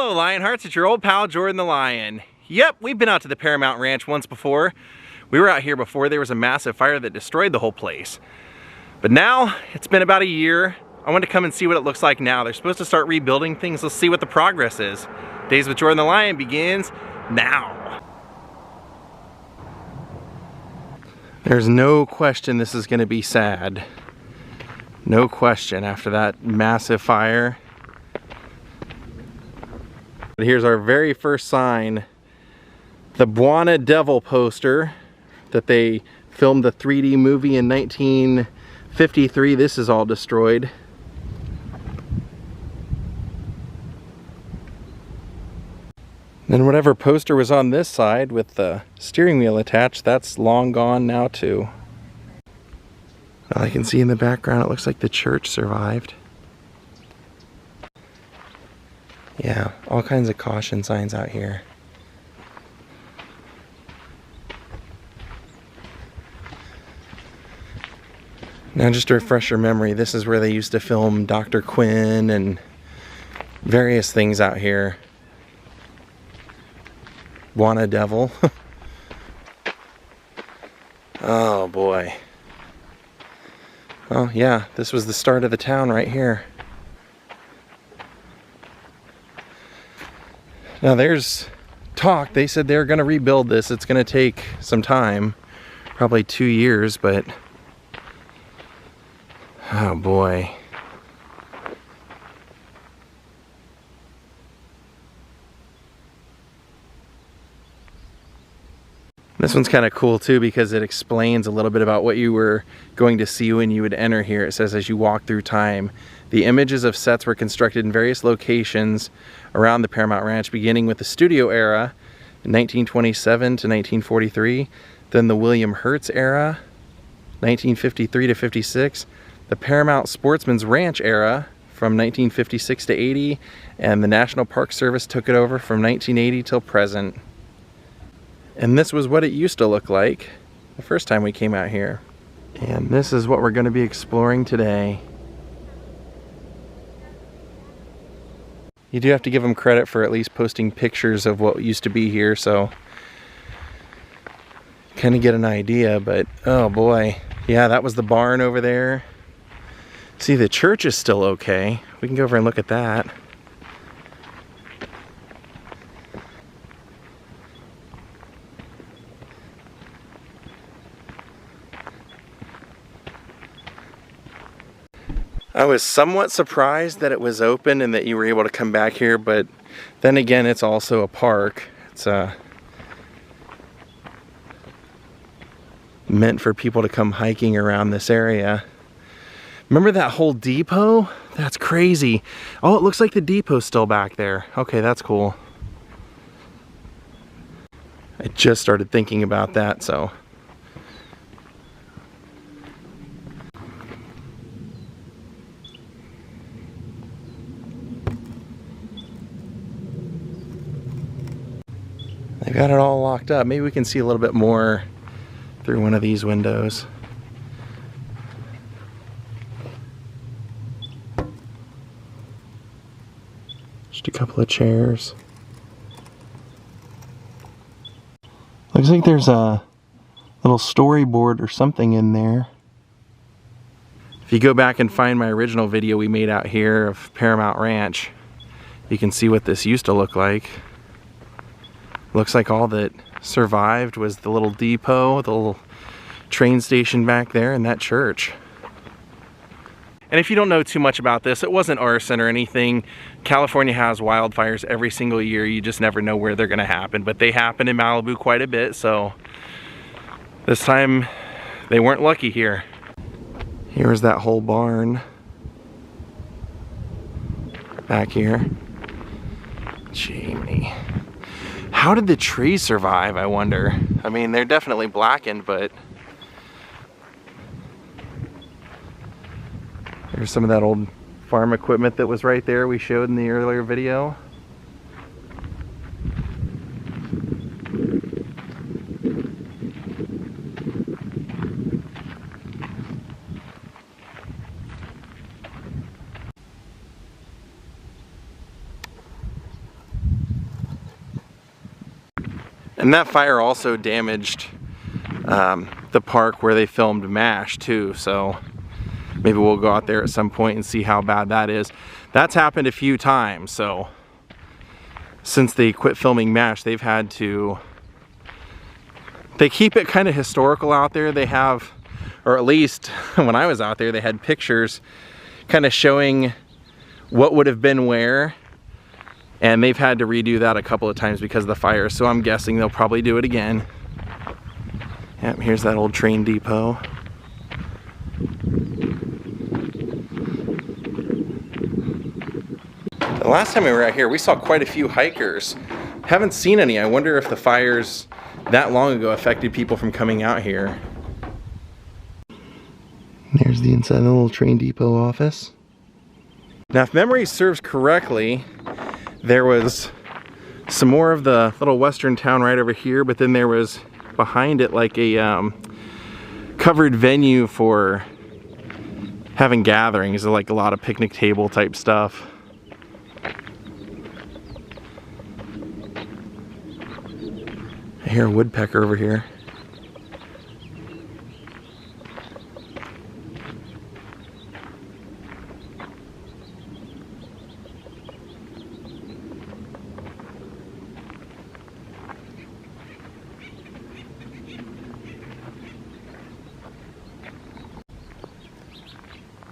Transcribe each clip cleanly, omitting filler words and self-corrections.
Hello Lionhearts, it's your old pal Jordan the Lion. Yep, we've been out to the Paramount Ranch once before. We were out here before there was a massive fire that destroyed the whole place. But now, it's been about a year. I want to come and see what it looks like now. They're supposed to start rebuilding things. Let's see what the progress is. Daze with Jordan the Lion begins now. There's no question this is going to be sad. No question after that massive fire. But here's our very first sign. The Buona Devil poster that they filmed the 3D movie in 1953. This is all destroyed. Then whatever poster was on this side with the steering wheel attached, that's long gone now too. Well, I can see in the background it looks like the church survived. Yeah, all kinds of caution signs out here. Now just to refresh your memory, this is where they used to film Dr. Quinn and various things out here. Buona Devil. Oh boy. Well, yeah, this was the start of the town right here. Now there's talk, they said they're gonna rebuild this. It's gonna take some time, probably 2 years, but oh boy. This one's kind of cool too because it explains a little bit about what you were going to see when you would enter here. It says, as you walk through time, the images of sets were constructed in various locations around the Paramount Ranch, beginning with the studio era in 1927 to 1943, then the William Hertz era, 1953 to 56, the Paramount Sportsman's Ranch era from 1956 to 80, and the National Park Service took it over from 1980 till present. And this was what it used to look like the first time we came out here. And this is what we're going to be exploring today. You do have to give them credit for at least posting pictures of what used to be here, so kind of get an idea, but oh boy. Yeah, that was the barn over there. See, the church is still okay. We can go over and look at that. I was somewhat surprised that it was open and that you were able to come back here, but then again, it's also a park. It's meant for people to come hiking around this area. Remember that whole depot? That's crazy. Oh, it looks like the depot's still back there. Okay, that's cool. I just started thinking about that, so. They've got it all locked up. Maybe we can see a little bit more through one of these windows. Just a couple of chairs. Looks like there's a little storyboard or something in there. If you go back and find my original video we made out here of Paramount Ranch, you can see what this used to look like. Looks like all that survived was the little depot, the little train station back there, and that church. And if you don't know too much about this, it wasn't arson or anything. California has wildfires every single year. You just never know where they're gonna happen. But they happen in Malibu quite a bit, so this time they weren't lucky here. Here's that whole barn back here. Jiminy. How did the trees survive, I wonder? I mean, they're definitely blackened, but there's some of that old farm equipment that was right there we showed in the earlier video. And that fire also damaged the park where they filmed MASH too, so maybe we'll go out there at some point and see how bad that is. That's happened a few times, so since they quit filming MASH, they've had to, they keep it kind of historical out there. They have, or at least when I was out there, they had pictures kind of showing what would have been where, and they've had to redo that a couple of times because of the fire, so I'm guessing they'll probably do it again. Yep, here's that old train depot. The last time we were out here, we saw quite a few hikers. Haven't seen any. I wonder if the fires that long ago affected people from coming out here. There's the inside of the little train depot office. Now, if memory serves correctly, there was some more of the little western town right over here, but then there was behind it like a covered venue for having gatherings, like a lot of picnic table type stuff. I hear a woodpecker over here.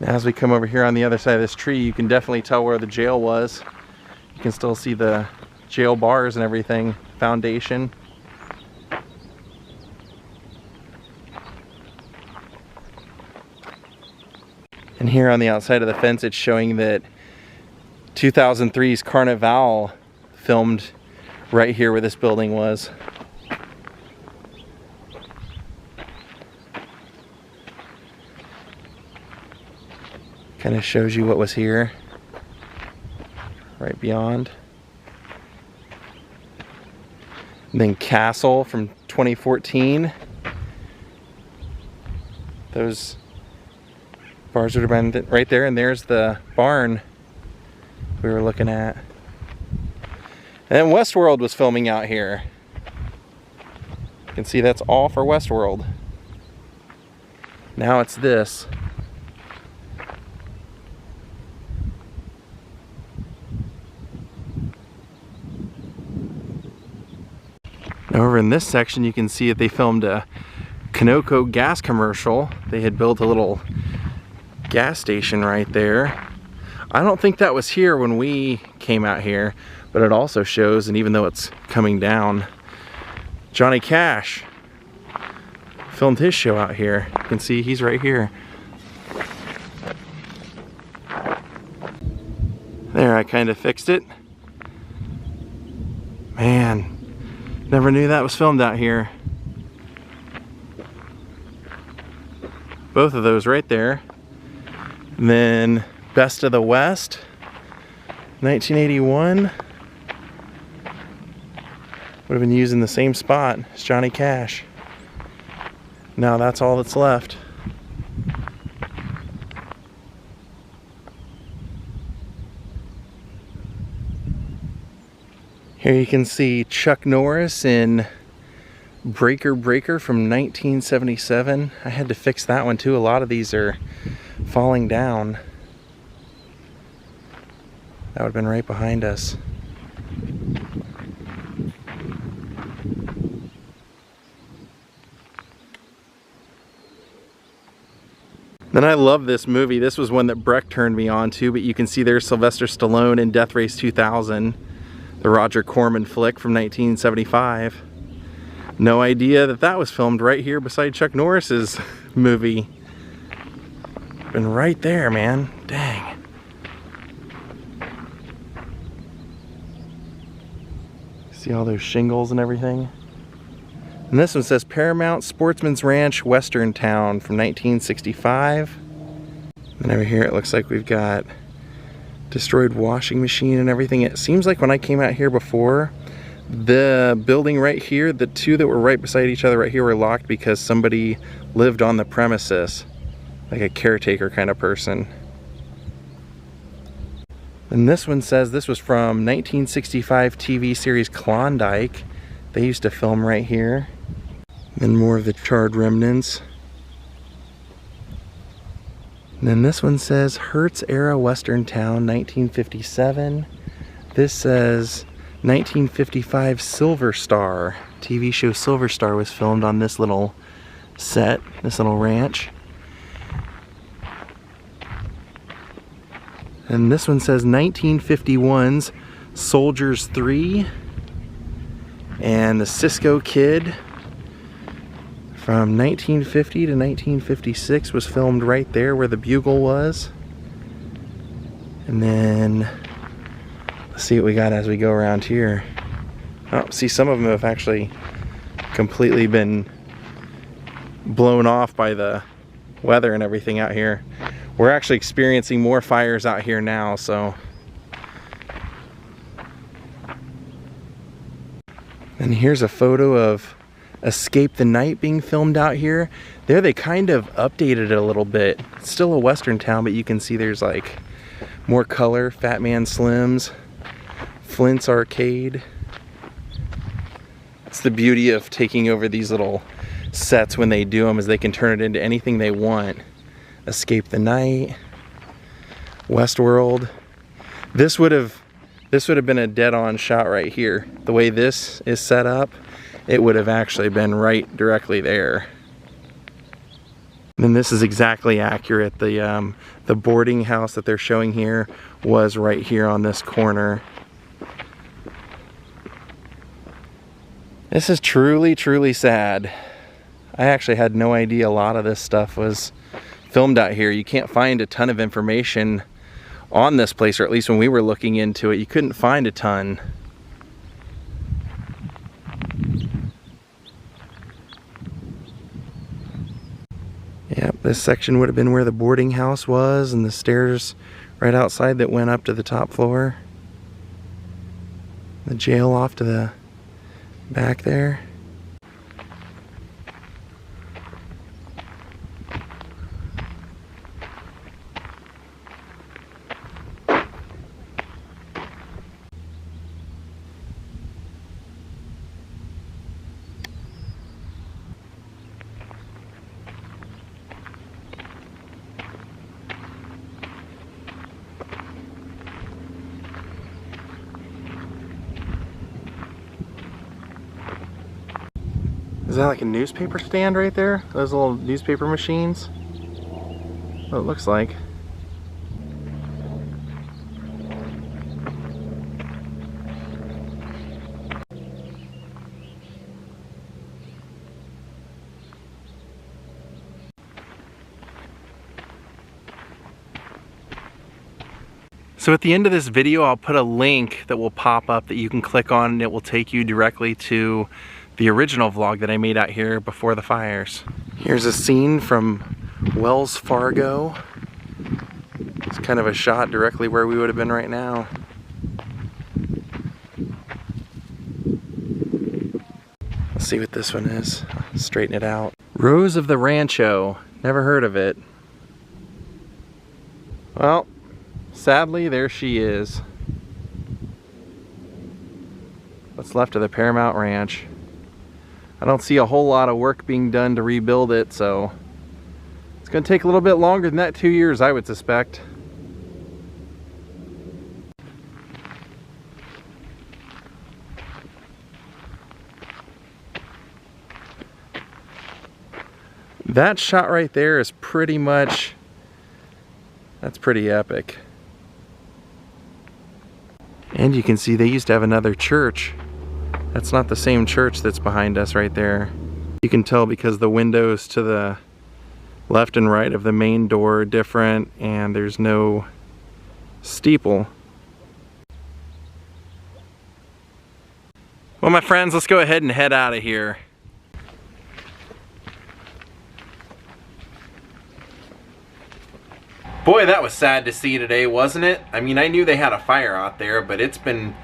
As we come over here on the other side of this tree, you can definitely tell where the jail was. You can still see the jail bars and everything, foundation. And here on the outside of the fence, it's showing that 2003's Carnival filmed right here where this building was. Kind of shows you what was here, right beyond. And then Castle from 2014. Those bars would have been right there, and there's the barn we were looking at. And then Westworld was filming out here. You can see that's all for Westworld. Now it's this. Over in this section, you can see that they filmed a Conoco gas commercial. They had built a little gas station right there. I don't think that was here when we came out here, but it also shows, and even though it's coming down, Johnny Cash filmed his show out here. You can see he's right here. There, I kind of fixed it. Man. Never knew that was filmed out here. Both of those right there. And then Best of the West, 1981. Would have been used in the same spot as Johnny Cash. Now that's all that's left. Here you can see Chuck Norris in Breaker Breaker from 1977. I had to fix that one too. A lot of these are falling down. That would have been right behind us. Then I love this movie. This was one that Breck turned me on to, but you can see there's Sylvester Stallone in Death Race 2000. The Roger Corman flick from 1975. No idea that that was filmed right here beside Chuck Norris's movie. Been right there, man. Dang. See all those shingles and everything? And this one says Paramount Sportsman's Ranch, Western Town from 1965. And over here it looks like we've got destroyed washing machine and everything. It seems like when I came out here before, the building right here, the two that were right beside each other right here were locked because somebody lived on the premises, like a caretaker kind of person. And this one says this was from 1965 TV series Klondike. They used to film right here. And more of the charred remnants. And then this one says Hertz era Western Town 1957. This says 1955 Silver Star. TV show Silver Star was filmed on this little set, this little ranch. And this one says 1951's Soldiers 3. And the Cisco Kid from 1950 to 1956 was filmed right there where the bugle was. And then let's see what we got as we go around here. Oh, see, some of them have actually completely been blown off by the weather and everything out here. We're actually experiencing more fires out here now, so. And here's a photo of Escape the Night being filmed out here. There they kind of updated it a little bit. It's still a Western town, but you can see there's like more color. Fat Man Slim's, Flint's Arcade. It's the beauty of taking over these little sets when they do them, is they can turn it into anything they want. Escape the Night, Westworld. This would have been a dead-on shot right here. The way this is set up, it would have actually been right directly there. And this is exactly accurate. The boarding house that they're showing here was right here on this corner. This is truly, truly sad. I actually had no idea a lot of this stuff was filmed out here. You can't find a ton of information on this place, or at least when we were looking into it, you couldn't find a ton. Yep, this section would have been where the boarding house was, and the stairs right outside that went up to the top floor. The jail off to the back there. Is that like a newspaper stand right there? Those little newspaper machines? What it looks like. So at the end of this video, I'll put a link that will pop up that you can click on, and it will take you directly to the original vlog that I made out here before the fires. Here's a scene from Wells Fargo. It's kind of a shot directly where we would have been right now. Let's see what this one is. Straighten it out. Rose of the Rancho. Never heard of it. Well, sadly, there she is. What's left of the Paramount Ranch. I don't see a whole lot of work being done to rebuild it, so it's going to take a little bit longer than that, 2 years, I would suspect. That shot right there is pretty much, that's pretty epic. And you can see they used to have another church. That's not the same church that's behind us right there. You can tell because the windows to the left and right of the main door are different, and there's no steeple. Well, my friends, let's go ahead and head out of here. Boy, that was sad to see today, wasn't it? I mean, I knew they had a fire out there, but it's been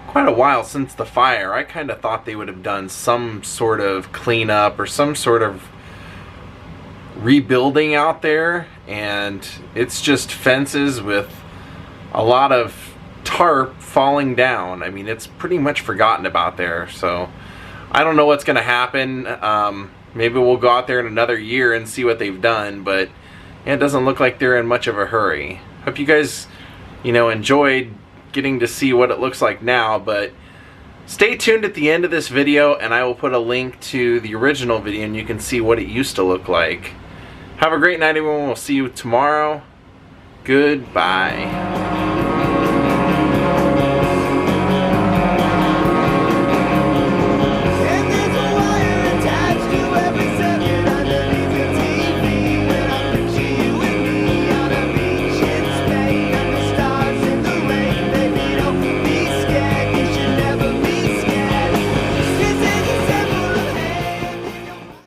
quite a while since the fire. I kind of thought they would have done some sort of cleanup or some sort of rebuilding out there, and it's just fences with a lot of tarp falling down. I mean, it's pretty much forgotten about there. So I don't know what's going to happen. Maybe we'll go out there in another year and see what they've done, but yeah, it doesn't look like they're in much of a hurry. Hope you guys, you know, enjoyed getting to see what it looks like now, but stay tuned at the end of this video and I will put a link to the original video and you can see what it used to look like. Have a great night, everyone. We'll see you tomorrow. Goodbye.